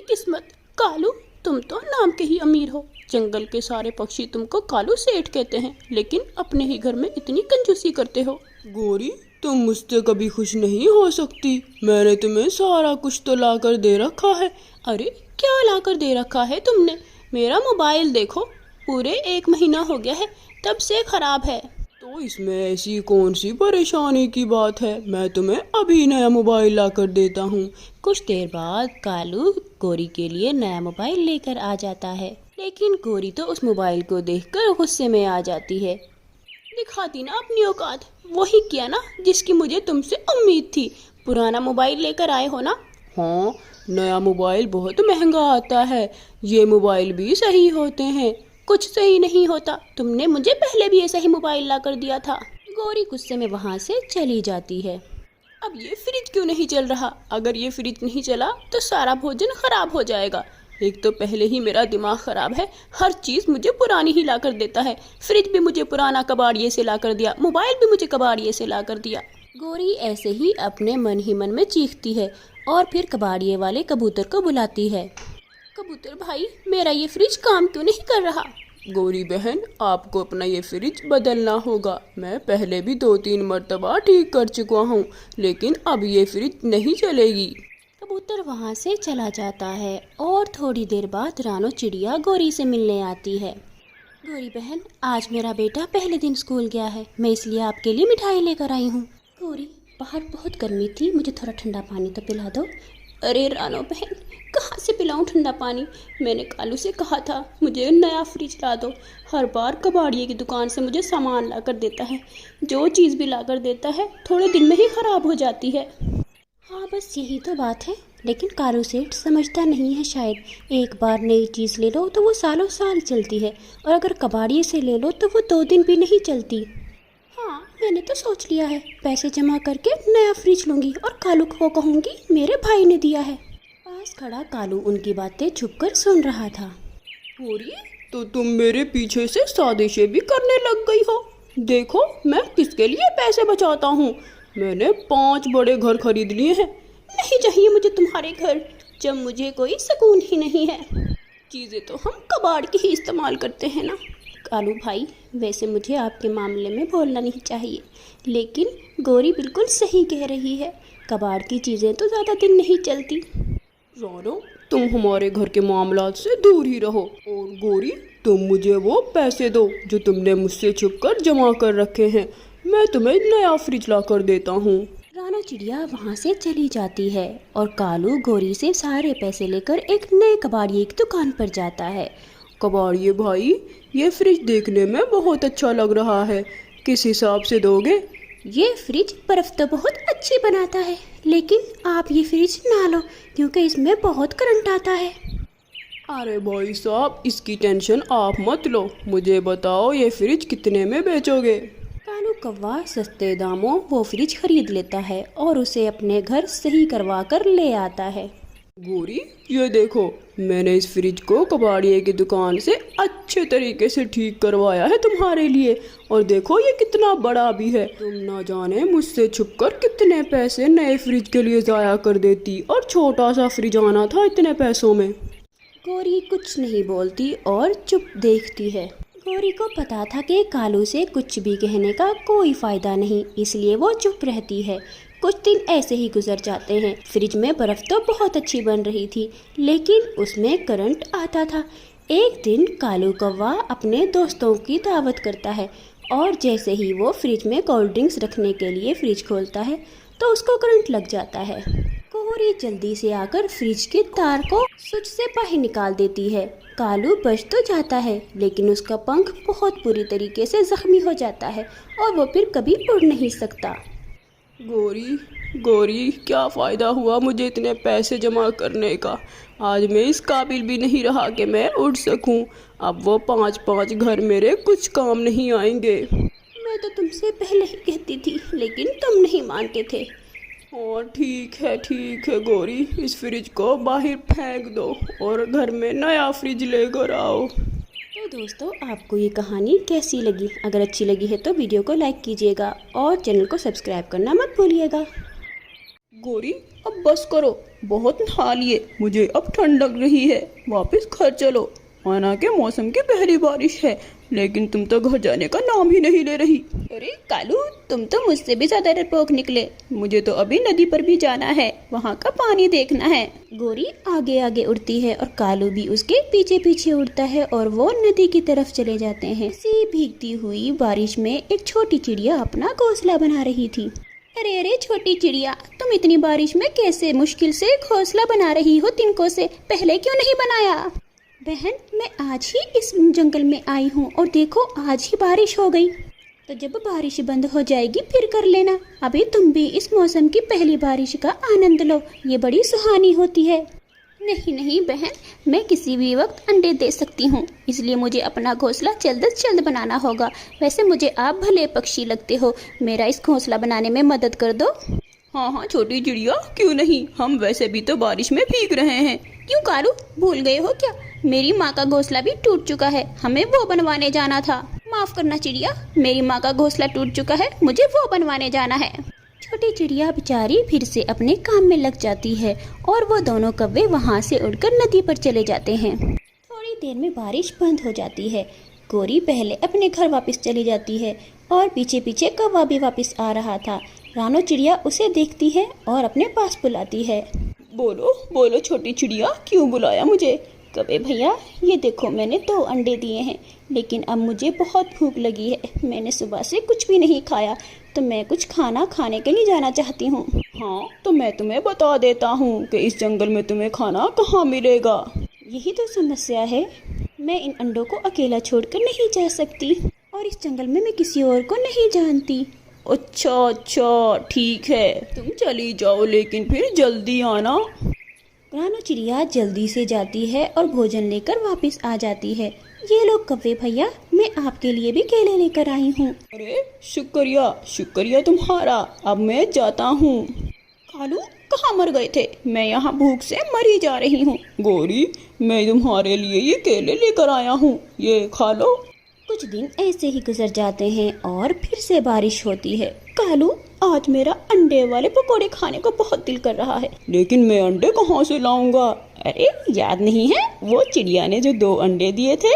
किस्मत। कालू, तुम तो नाम के ही अमीर हो। जंगल के सारे पक्षी तुमको कालू सेठ कहते हैं, लेकिन अपने ही घर में इतनी कंजूसी करते हो। गौरी, तुम मुझसे कभी खुश नहीं हो सकती। मैंने तुम्हें सारा कुछ तो ला कर दे रखा है। अरे, क्या ला कर दे रखा है तुमने? मेरा मोबाइल देखो, पूरे 1 महीना हो गया है, तब से खराब है। तो इसमें ऐसी कौन सी परेशानी की बात है? मैं तुम्हें अभी नया मोबाइल ला कर देता हूँ। कुछ देर बाद कालू गौरी के लिए नया मोबाइल लेकर आ जाता है, लेकिन गौरी तो उस मोबाइल को देखकर गुस्से में आ जाती है। दिखाती ना अपनी औकात, वही किया ना जिसकी मुझे तुमसे उम्मीद थी। पुराना मोबाइल लेकर आए हो ना। हाँ, नया मोबाइल बहुत महंगा आता है। ये मोबाइल भी सही होते हैं। कुछ सही नहीं होता, तुमने मुझे पहले भी ऐसा ही मोबाइल ला कर दिया था। गौरी गुस्से में वहाँ से चली जाती है। अब ये फ्रिज क्यों नहीं चल रहा? अगर ये फ्रिज नहीं चला तो सारा भोजन खराब हो जाएगा। एक तो पहले ही मेरा दिमाग खराब है, हर चीज़ मुझे पुरानी ही ला कर देता है। फ्रिज भी मुझे पुराना कबाड़िए से ला कर दिया, मोबाइल भी मुझे कबाड़िए से ला कर दिया। गौरी ऐसे ही अपने मन ही मन में चीखती है और फिर कबाड़िए वाले कबूतर को बुलाती है। कबूतर भाई, मेरा ये फ्रिज काम क्यों नहीं कर रहा? गौरी बहन, आपको अपना ये फ्रिज बदलना होगा। मैं पहले भी 2-3 मरतबा ठीक कर चुका हूँ, लेकिन अब ये फ्रिज नहीं चलेगी। कबूतर वहाँ से चला जाता है और थोड़ी देर बाद रानो चिड़िया गौरी से मिलने आती है। गौरी बहन, आज मेरा बेटा पहले दिन स्कूल गया है, मैं इसलिए आपके लिए मिठाई लेकर आई हूँ। गौरी, बाहर बहुत गर्मी थी, मुझे थोड़ा ठंडा पानी तो पिला दो। अरे रानो बहन, कहाँ से पिलाऊं ठंडा पानी? मैंने कालू से कहा था मुझे नया फ्रिज ला दो। हर बार कबाड़िए की दुकान से मुझे सामान ला कर देता है, जो चीज़ भी ला कर देता है थोड़े दिन में ही ख़राब हो जाती है। हाँ, बस यही तो बात है, लेकिन कालू सेठ समझता नहीं है शायद। एक बार नई चीज़ ले लो तो वो सालों साल चलती है, और अगर कबाड़िए से ले लो तो वो 2 दिन भी नहीं चलती। हाँ, मैंने तो सोच लिया है, पैसे जमा करके नया फ्रिज लूँगी और कालू को कहूँगी मेरे भाई ने दिया है। पास खड़ा कालू उनकी बातें छुपकर सुन रहा था। गौरी, तो तुम मेरे पीछे से साजिशें भी करने लग गई हो। देखो मैं किसके लिए पैसे बचाता हूँ। मैंने 5 बड़े घर खरीद लिए हैं। नहीं चाहिए मुझे तुम्हारे घर, जब मुझे कोई सुकून ही नहीं है। चीज़ें तो हम कबाड़ की ही इस्तेमाल करते हैं ना। कालू भाई, वैसे मुझे आपके मामले में बोलना नहीं चाहिए, लेकिन गौरी बिल्कुल सही कह रही है, कबाड़ की चीज़ें तो ज़्यादा दिन नहीं चलती। रानो, तुम हमारे घर के मामलात से दूर ही रहो। और गौरी, तुम मुझे वो पैसे दो जो तुमने मुझसे छुपकर जमा कर रखे हैं। मैं तुम्हें नया फ्रिज ला कर देता हूँ। रानो चिड़िया वहाँ से चली जाती है और कालू गौरी से सारे पैसे लेकर एक नए कबाड़िए की दुकान पर जाता है। कबाड़िए भाई, ये फ्रिज देखने में बहुत अच्छा लग रहा है, किस हिसाब से दोगे? ये फ्रिज बर्फ़ तो बहुत अच्छी बनाता है, लेकिन आप ये फ्रिज ना लो क्योंकि इसमें बहुत करंट आता है। अरे भाई साहब, इसकी टेंशन आप मत लो। मुझे बताओ ये फ्रिज कितने में बेचोगे? कालू कौवा सस्ते दामों वो फ्रिज खरीद लेता है और उसे अपने घर सही करवा कर ले आता है। गौरी, ये देखो, मैंने इस फ्रिज को कबाड़िए की दुकान से अच्छे तरीके से ठीक करवाया है तुम्हारे लिए। और देखो ये कितना बड़ा भी है। तुम ना जाने मुझसे छुपकर कितने पैसे नए फ्रिज के लिए ज़ाया कर देती, और छोटा सा फ्रिज आना था इतने पैसों में। गौरी कुछ नहीं बोलती और चुप देखती है। गौरी को पता था कि कालू से कुछ भी कहने का कोई फ़ायदा नहीं, इसलिए वो चुप रहती है। कुछ दिन ऐसे ही गुजर जाते हैं। फ्रिज में बर्फ़ तो बहुत अच्छी बन रही थी, लेकिन उसमें करंट आता था। एक दिन कालू कौवा अपने दोस्तों की दावत करता है और जैसे ही वो फ्रिज में कोल्ड ड्रिंक्स रखने के लिए फ्रिज खोलता है तो उसको करंट लग जाता है। गौरी जल्दी से आकर फ्रिज के तार को स्विच से बाहर निकाल देती है। कालू बच तो जाता है, लेकिन उसका पंख बहुत बुरी तरीके से जख्मी हो जाता है और वो फिर कभी उड़ नहीं सकता। गौरी, क्या फ़ायदा हुआ मुझे इतने पैसे जमा करने का? आज मैं इस काबिल भी नहीं रहा कि मैं उड़ सकूं। अब वो 5-5 घर मेरे कुछ काम नहीं आएंगे। मैं तो तुमसे पहले ही कहती थी, लेकिन तुम नहीं मानते थे। और ठीक है गौरी, इस फ्रिज को बाहर फेंक दो और घर में नया फ्रिज लेकर आओ। तो दोस्तों, आपको ये कहानी कैसी लगी? अगर अच्छी लगी है तो वीडियो को लाइक कीजिएगा और चैनल को सब्सक्राइब करना मत भूलिएगा। गोरी अब बस करो, बहुत नहा लिए, मुझे अब ठंड लग रही है, वापस घर चलो। माना के मौसम की पहली बारिश है, लेकिन तुम तो घर जाने का नाम ही नहीं ले रही। अरे कालू, तुम तो मुझसे भी ज्यादा डरपोक निकले। मुझे तो अभी नदी पर भी जाना है, वहाँ का पानी देखना है। गोरी आगे आगे उड़ती है और कालू भी उसके पीछे पीछे उड़ता है और वो नदी की तरफ चले जाते हैं। इसी भीगती हुई बारिश में एक छोटी चिड़िया अपना घोंसला बना रही थी। अरे अरे छोटी चिड़िया, तुम इतनी बारिश में कैसे मुश्किल से घोंसला बना रही हो तिनकों से, पहले क्यों नहीं बनाया? बहन, मैं आज ही इस जंगल में आई हूँ और देखो आज ही बारिश हो गई। तो जब बारिश बंद हो जाएगी फिर कर लेना। अभी तुम भी इस मौसम की पहली बारिश का आनंद लो, ये बड़ी सुहानी होती है। नहीं नहीं बहन, मैं किसी भी वक्त अंडे दे सकती हूँ, इसलिए मुझे अपना घोंसला जल्द से जल्द बनाना होगा। वैसे मुझे आप भले पक्षी लगते हो, मेरा इस घोंसला बनाने में मदद कर दो। हाँ हाँ छोटी चिड़िया, क्यों नहीं, हम वैसे भी तो बारिश में भीग रहे हैं। क्यों कालू, भूल गए हो क्या? मेरी माँ का घोंसला भी टूट चुका है, हमें वो बनवाने जाना था। माफ करना चिड़िया, मेरी माँ का घोंसला टूट चुका है, मुझे वो बनवाने जाना है। छोटी चिड़िया बेचारी फिर से अपने काम में लग जाती है और वो दोनों कौवे वहाँ से उड़कर नदी पर चले जाते हैं। थोड़ी देर में बारिश बंद हो जाती है। गोरी पहले अपने घर वापस चली जाती है और पीछे पीछे कौवा भी वापस आ रहा था। रानो चिड़िया उसे देखती है और अपने पास बुलाती है। बोलो बोलो छोटी चिड़िया, क्यों बुलाया मुझे? कौवे भैया, ये देखो मैंने 2 अंडे दिए हैं, लेकिन अब मुझे बहुत भूख लगी है। मैंने सुबह से कुछ भी नहीं खाया, तो मैं कुछ खाना खाने के लिए जाना चाहती हूँ। हाँ, तो मैं तुम्हें बता देता हूँ कि इस जंगल में तुम्हें खाना कहाँ मिलेगा। यही तो समस्या है, मैं इन अंडों को अकेला छोड़कर नहीं जा सकती और इस जंगल में मैं किसी और को नहीं जानती। अच्छा ठीक है, तुम चली जाओ, लेकिन फिर जल्दी आना। रानो चिड़िया जल्दी से जाती है और भोजन लेकर वापस आ जाती है। ये लो कौवे भैया, मैं आपके लिए भी केले लेकर आई हूँ। अरे शुक्रिया शुक्रिया तुम्हारा, अब मैं जाता हूँ। कालू, कहाँ मर गए थे? मैं यहाँ भूख से मरी जा रही हूँ। गोरी, मैं तुम्हारे लिए ये केले लेकर आया हूँ, ये खा लो। कुछ दिन ऐसे ही गुजर जाते हैं और फिर से बारिश होती है। कालू, आज मेरा अंडे वाले पकोड़े खाने को बहुत दिल कर रहा है। लेकिन मैं अंडे कहाँ से लाऊंगा? अरे याद नहीं है, वो चिड़िया ने जो 2 अंडे दिए थे?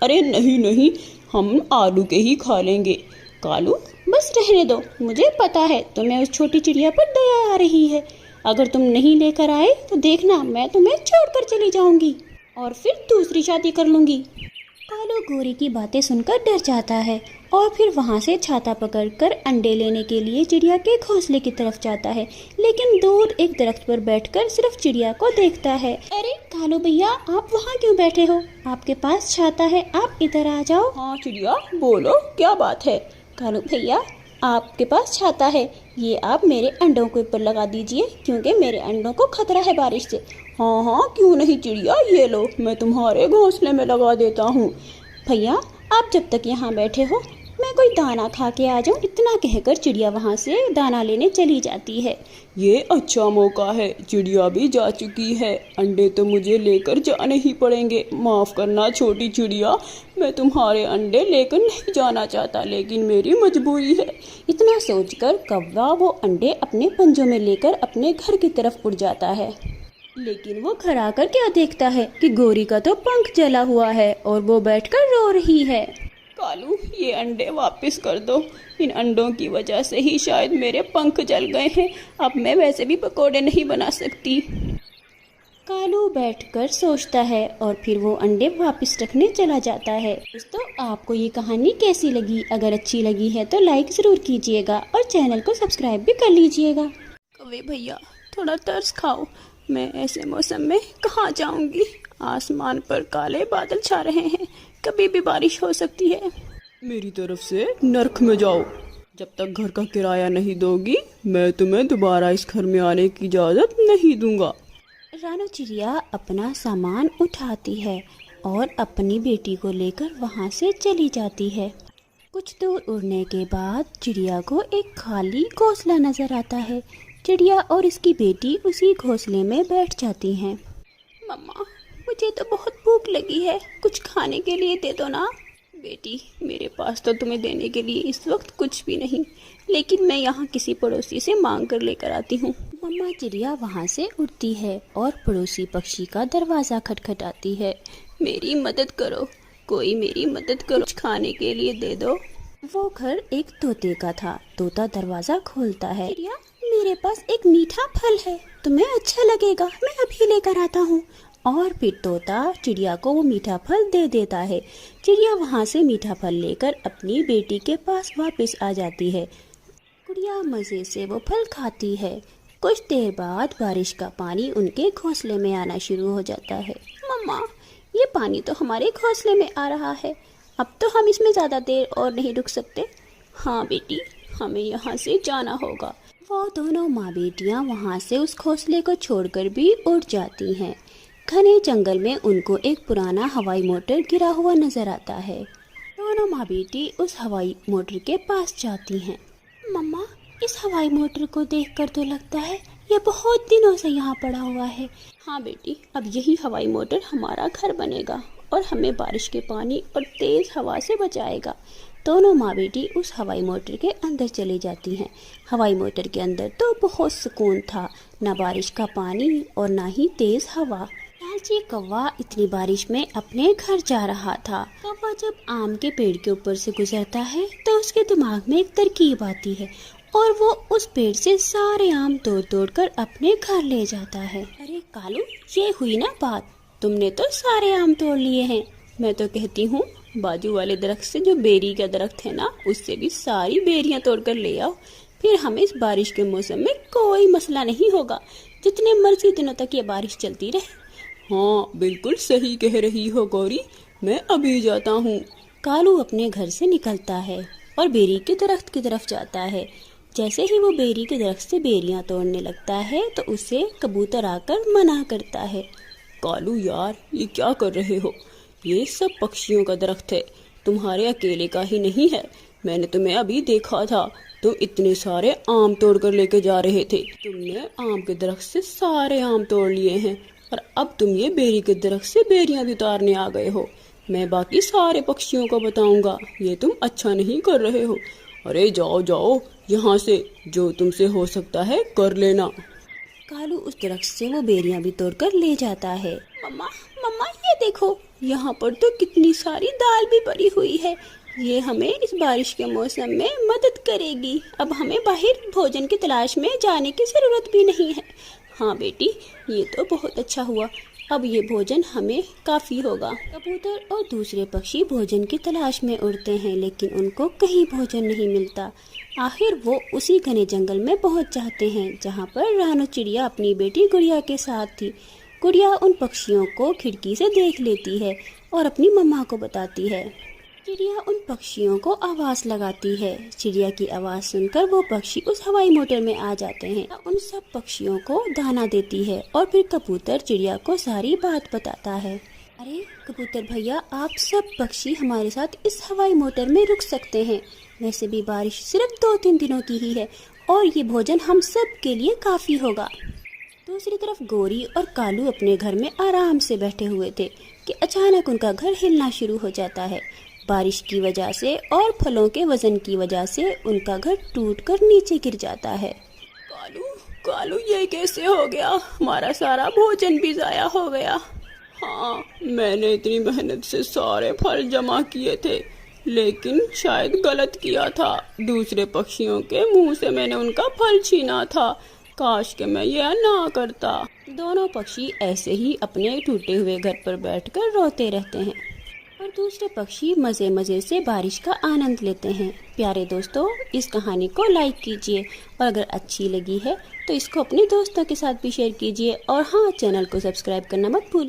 अरे नहीं नहीं, हम आलू के ही खा लेंगे। कालू, बस रहने दो, मुझे पता है तुम्हें उस छोटी चिड़िया पर दया आ रही है। अगर तुम नहीं लेकर आए तो देखना, मैं तुम्हें छोड़कर चली जाऊंगी और फिर दूसरी शादी कर लूंगी। कालू गोरी की बातें सुनकर डर जाता है और फिर वहाँ से छाता पकड़कर अंडे लेने के लिए चिड़िया के घोंसले की तरफ जाता है, लेकिन दूर एक दरख्त पर बैठकर सिर्फ चिड़िया को देखता है। अरे कालू भैया, आप वहाँ क्यों बैठे हो? आपके पास छाता है, आप इधर आ जाओ। हाँ चिड़िया, बोलो क्या बात है? कालू भैया, आपके पास छाता है, ये आप मेरे अंडों के ऊपर लगा दीजिए, क्योंकि मेरे अंडों को खतरा है बारिश से। हाँ हाँ क्यों नहीं चिड़िया, ये लो, मैं तुम्हारे घोंसले में लगा देता हूँ। भैया, आप जब तक यहाँ बैठे हो मैं कोई दाना खा के आ जाऊँ। इतना कहकर चिड़िया वहाँ से दाना लेने चली जाती है। ये अच्छा मौका है, चिड़िया भी जा चुकी है, अंडे तो मुझे लेकर जाने ही पड़ेंगे। माफ करना छोटी चिड़िया, मैं तुम्हारे अंडे लेकर नहीं जाना चाहता, लेकिन मेरी मजबूरी है। इतना सोचकर कौवा वो अंडे अपने पंजों में लेकर अपने घर की तरफ उड़ जाता है। लेकिन वो घर आकर क्या देखता है कि गोरी का तो पंख जला हुआ है और वो बैठकर रो रही है। कालू, ये अंडे वापस कर दो, इन अंडों की वजह से ही शायद मेरे पंख जल गए हैं, अब मैं वैसे भी पकोड़े नहीं बना सकती। कालू बैठकर सोचता है और फिर वो अंडे वापस रखने चला जाता है। दोस्तों, आपको ये कहानी कैसी लगी? अगर अच्छी लगी है तो लाइक ज़रूर कीजिएगा और चैनल को सब्सक्राइब भी कर लीजिएगा। कौवे भैया, थोड़ा तरस खाओ, मैं ऐसे मौसम में कहाँ जाऊंगी? आसमान पर काले बादल छा रहे हैं, कभी भी बारिश हो सकती है। मेरी तरफ से नर्क में जाओ, जब तक घर का किराया नहीं दोगी मैं तुम्हें दोबारा इस घर में आने की इजाज़त नहीं दूंगा। रानो चिड़िया अपना सामान उठाती है और अपनी बेटी को लेकर वहाँ से चली जाती है। कुछ दूर उड़ने के बाद चिड़िया को एक खाली घोंसला नजर आता है। चिड़िया और इसकी बेटी उसी घोंसले में बैठ जाती हैं। मम्मा, मुझे तो बहुत भूख लगी है, कुछ खाने के लिए दे दो ना। बेटी, मेरे पास तो तुम्हें देने के लिए इस वक्त कुछ भी नहीं, लेकिन मैं यहाँ किसी पड़ोसी से मांग कर लेकर आती हूँ। मम्मा चिड़िया वहाँ से उड़ती है और पड़ोसी पक्षी का दरवाजा खटखटाती है। मेरी मदद करो, कोई मेरी मदद करो, कुछ खाने के लिए दे दो। वो घर एक तोते का था। तोता दरवाजा खोलता है। चिड़िया, मेरे पास एक मीठा फल है, तुम्हें अच्छा लगेगा, मैं अभी लेकर आता हूँ। और फिर तोता चिड़िया को वो मीठा फल दे देता है। चिड़िया वहाँ से मीठा फल लेकर अपनी बेटी के पास वापस आ जाती है। गुड़िया मज़े से वो फल खाती है। कुछ देर बाद बारिश का पानी उनके घोंसले में आना शुरू हो जाता है। मम्मा, ये पानी तो हमारे घोंसले में आ रहा है, अब तो हम इसमें ज़्यादा देर और नहीं रुक सकते। हाँ बेटी, हमें यहाँ से जाना होगा। वो दोनों माँ बेटियाँ वहाँ से उस घोंसले को छोड़कर भी उड़ जाती हैं। घने जंगल में उनको एक पुराना हवाई मोटर गिरा हुआ नजर आता है। दोनों माँ बेटी उस हवाई मोटर के पास जाती हैं। मम्मा, इस हवाई मोटर को देखकर तो लगता है ये बहुत दिनों से यहाँ पड़ा हुआ है। हाँ बेटी, अब यही हवाई मोटर हमारा घर बनेगा और हमें बारिश के पानी और तेज हवा से बचाएगा। दोनों माँ बेटी उस हवाई मोटर के अंदर चली जाती हैं। हवाई मोटर के अंदर तो बहुत सुकून था, ना बारिश का पानी और ना ही तेज हवा। लालची कौवा इतनी बारिश में अपने घर जा रहा था। कौवा जब आम के पेड़ के ऊपर से गुजरता है तो उसके दिमाग में एक तरकीब आती है और वो उस पेड़ से सारे आम तोड़ तोड़ कर अपने घर ले जाता है। अरे कालू, ये हुई ना बात, तुमने तो सारे आम तोड़ लिए हैं। मैं तो कहती हूँ बाजू वाले दरख्त से जो बेरी का दरख्त है ना, उससे भी सारी बेरियां तोड़कर ले आओ, फिर हमें इस बारिश के मौसम में कोई मसला नहीं होगा, जितने मर्जी दिनों तक ये बारिश चलती रहे। हाँ, बिल्कुल सही कह रही हो गौरी, मैं अभी जाता हूँ। कालू अपने घर से निकलता है और बेरी के दरख्त की तरफ जाता है। जैसे ही वो बेरी के दरख्त से बेरियां तोड़ने लगता है तो उसे कबूतर आकर मना करता है। कालू यार, ये क्या कर रहे हो? ये सब पक्षियों का दरख्त है, तुम्हारे अकेले का ही नहीं है। मैंने तुम्हें अभी देखा था, तुम इतने सारे आम तोड़ कर लेके जा रहे थे। तुमने आम के दरख्त से सारे आम तोड़ लिए हैं और अब तुम ये बेरी के दरख्त से बेरियां भी उतारने आ गए हो। मैं बाकी सारे पक्षियों को बताऊंगा, ये तुम अच्छा नहीं कर रहे हो। अरे जाओ जाओ यहाँ से, जो तुमसे हो सकता है कर लेना। कालू उस दरख्त से वो बेरियां भी तोड़कर ले जाता है। मम्मा, मम्मा, ये देखो, यहाँ पर तो कितनी सारी दाल भी पड़ी हुई है, ये हमें इस बारिश के मौसम में मदद करेगी। अब हमें बाहर भोजन की तलाश में जाने की जरूरत भी नहीं है। हाँ बेटी, ये तो बहुत अच्छा हुआ, अब ये भोजन हमें काफ़ी होगा। कबूतर और दूसरे पक्षी भोजन की तलाश में उड़ते हैं, लेकिन उनको कहीं भोजन नहीं मिलता। आखिर वो उसी घने जंगल में पहुंच जाते हैं जहां पर रानो चिड़िया अपनी बेटी गुड़िया के साथ थी। गुड़िया उन पक्षियों को खिड़की से देख लेती है और अपनी मम्मा को बताती है। चिड़िया उन पक्षियों को आवाज़ लगाती है। चिड़िया की आवाज़ सुनकर वो पक्षी उस हवाई मोटर में आ जाते हैं। उन सब पक्षियों को दाना देती है और फिर कबूतर चिड़िया को सारी बात बताता है। अरे कबूतर भैया, आप सब पक्षी हमारे साथ इस हवाई मोटर में रुक सकते हैं। वैसे भी बारिश सिर्फ 2-3 दिनों की ही है और ये भोजन हम सब के लिए काफ़ी होगा। दूसरी तरफ गोरी और कालू अपने घर में आराम से बैठे हुए थे कि अचानक उनका घर हिलना शुरू हो जाता है। बारिश की वजह से और फलों के वजन की वजह से उनका घर टूटकर नीचे गिर जाता है। कालू, कालू, ये कैसे हो गया? हमारा सारा भोजन भी ज़ाया हो गया। हाँ, मैंने इतनी मेहनत से सारे फल जमा किए थे, लेकिन शायद गलत किया था। दूसरे पक्षियों के मुंह से मैंने उनका फल छीना था। काश कि मैं यह ना करता। दोनों पक्षी ऐसे ही अपने टूटे हुए घर पर बैठकर रोते रहते हैं और दूसरे पक्षी मज़े मज़े से बारिश का आनंद लेते हैं। प्यारे दोस्तों, इस कहानी को लाइक कीजिए और अगर अच्छी लगी है तो इसको अपने दोस्तों के साथ भी शेयर कीजिए और हाँ, चैनल को सब्सक्राइब करना मत भूलिए।